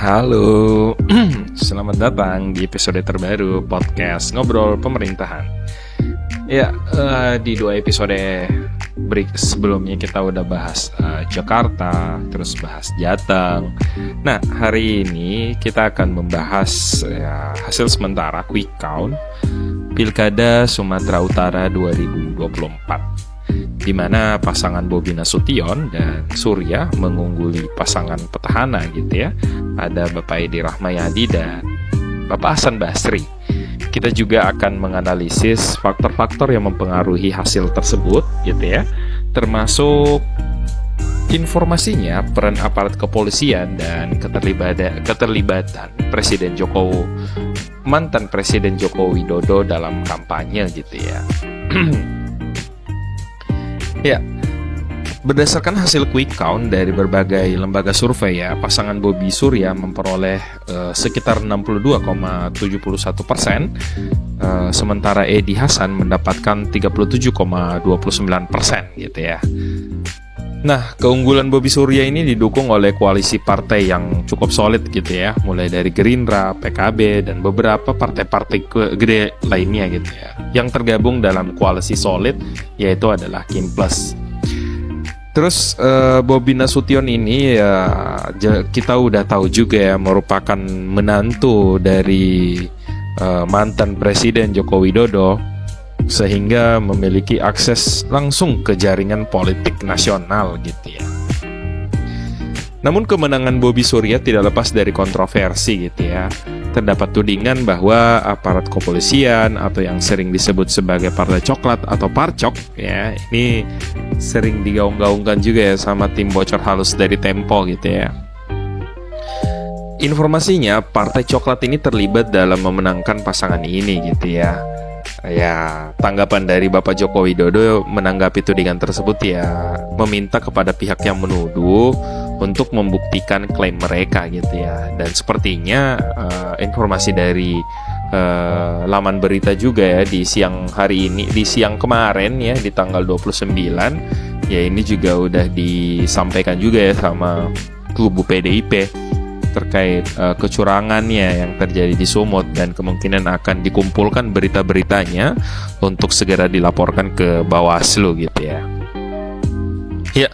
Halo, selamat datang di episode terbaru podcast Ngobrol Pemerintahan. Ya, di 2 episode break sebelumnya kita udah bahas Jakarta, terus bahas Jateng. Nah, hari ini kita akan membahas hasil sementara quick count Pilkada Sumatera Utara 2024. Di mana pasangan Bobi Nasution dan Surya mengungguli pasangan petahana gitu ya. Ada Bapak Edi Rahmayadi dan Bapak Hasan Basri. Kita juga akan menganalisis faktor-faktor yang mempengaruhi hasil tersebut gitu ya. Termasuk informasinya peran aparat kepolisian dan keterlibatan mantan Presiden Joko Widodo dalam kampanye gitu ya. Ya, berdasarkan hasil quick count dari berbagai lembaga survei ya, pasangan Bobi Surya memperoleh sekitar 62,71%, sementara Edi Hasan mendapatkan 37,29% gitu ya. Nah, keunggulan Bobi Surya ini didukung oleh koalisi partai yang cukup solid gitu ya, mulai dari Gerindra, PKB, dan beberapa partai-partai gede lainnya gitu ya, yang tergabung dalam koalisi solid, yaitu adalah Kim Plus. Terus Bobi Nasution ini ya kita udah tahu juga ya, merupakan menantu dari mantan Presiden Joko Widodo, sehingga memiliki akses langsung ke jaringan politik nasional gitu ya. Namun kemenangan Bobi Surya tidak lepas dari kontroversi gitu ya. Terdapat tudingan bahwa aparat kepolisian atau yang sering disebut sebagai partai coklat atau parcok ya, ini sering digaung-gaungkan juga ya sama tim bocor halus dari Tempo gitu ya. Informasinya partai coklat ini terlibat dalam memenangkan pasangan ini gitu ya. Ya, tanggapan dari Bapak Joko Widodo menanggapi tudingan tersebut ya, meminta kepada pihak yang menuduh untuk membuktikan klaim mereka gitu ya. Dan sepertinya informasi dari laman berita juga ya, di siang hari ini, di siang kemarin ya, di tanggal 29 ya, ini juga udah disampaikan juga ya sama kubu PDIP terkait kecurangannya yang terjadi di Sumut, dan kemungkinan akan dikumpulkan berita-beritanya untuk segera dilaporkan ke Bawaslu gitu ya. Ya,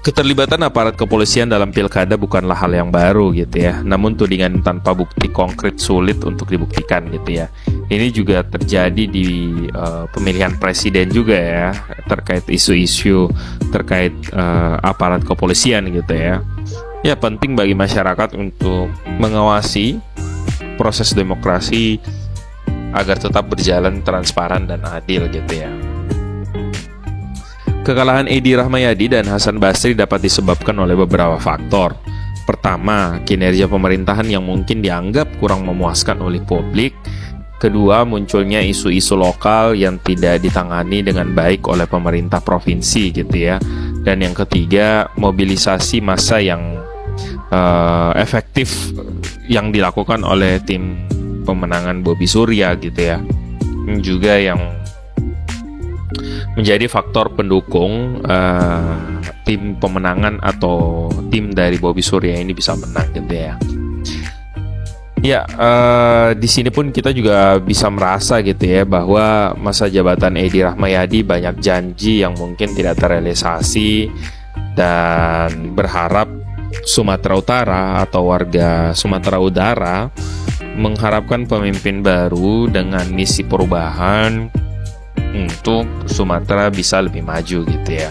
keterlibatan aparat kepolisian dalam pilkada bukanlah hal yang baru gitu ya. Namun tudingan tanpa bukti konkret sulit untuk dibuktikan gitu ya. Ini juga terjadi di pemilihan presiden juga ya, terkait isu-isu terkait aparat kepolisian gitu ya. Ya, penting bagi masyarakat untuk mengawasi proses demokrasi agar tetap berjalan transparan dan adil gitu ya. Kekalahan Edi Rahmayadi dan Hasan Basri dapat disebabkan oleh beberapa faktor. Pertama, kinerja pemerintahan yang mungkin dianggap kurang memuaskan oleh publik. Kedua, munculnya isu-isu lokal yang tidak ditangani dengan baik oleh pemerintah provinsi gitu ya. Dan yang ketiga, mobilisasi massa yang efektif yang dilakukan oleh tim pemenangan Bobi Surya gitu ya, juga yang menjadi faktor pendukung tim pemenangan atau tim dari Bobi Surya ini bisa menang gitu ya. Ya, di sini pun kita juga bisa merasa gitu ya, bahwa masa jabatan Edi Rahmayadi banyak janji yang mungkin tidak terrealisasi, dan berharap Sumatera Utara atau warga Sumatera Utara mengharapkan pemimpin baru dengan misi perubahan untuk Sumatera bisa lebih maju gitu ya.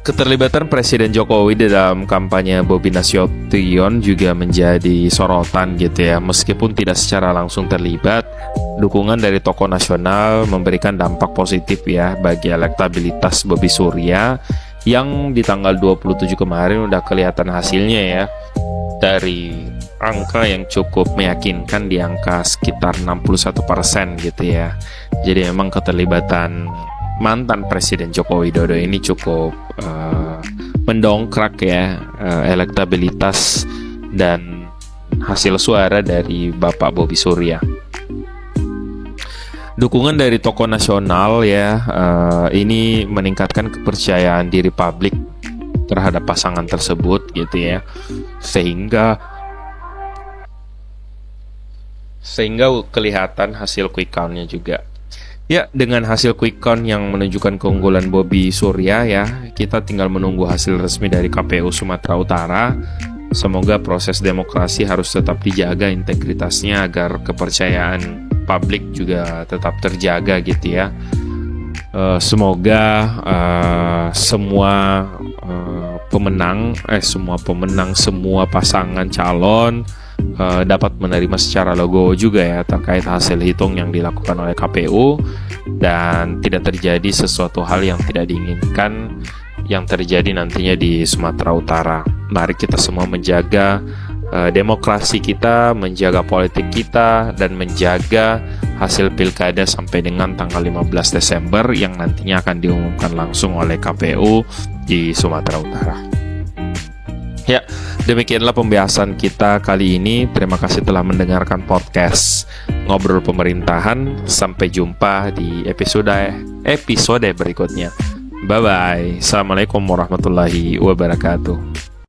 Keterlibatan Presiden Jokowi dalam kampanye Bobi Nasution juga menjadi sorotan gitu ya. Meskipun tidak secara langsung terlibat, dukungan dari tokoh nasional memberikan dampak positif ya bagi elektabilitas Bobi Surya, yang di tanggal 27 kemarin udah kelihatan hasilnya ya, dari angka yang cukup meyakinkan di angka sekitar 61% gitu ya. Jadi memang keterlibatan mantan Presiden Joko Widodo ini cukup mendongkrak ya elektabilitas dan hasil suara dari Bapak Bobi Surya. Dukungan dari tokoh nasional ya, ini meningkatkan kepercayaan diri publik terhadap pasangan tersebut gitu ya, sehingga kelihatan hasil quick count-nya juga. Ya, dengan hasil quick count yang menunjukkan keunggulan Bobi Surya ya, kita tinggal menunggu hasil resmi dari KPU Sumatera Utara. Semoga proses demokrasi harus tetap dijaga integritasnya agar kepercayaan publik juga tetap terjaga gitu ya. Semoga semua pemenang, semua pasangan calon dapat menerima secara logo juga ya terkait hasil hitung yang dilakukan oleh KPU, dan tidak terjadi sesuatu hal yang tidak diinginkan yang terjadi nantinya di Sumatera Utara. Mari kita semua menjaga demokrasi kita, menjaga politik kita, dan menjaga hasil pilkada sampai dengan tanggal 15 Desember yang nantinya akan diumumkan langsung oleh KPU di Sumatera Utara. Ya, demikianlah pembahasan kita kali ini. Terima kasih telah mendengarkan podcast Ngobrol Pemerintahan. Sampai jumpa di episode berikutnya. Bye-bye. Assalamualaikum warahmatullahi wabarakatuh.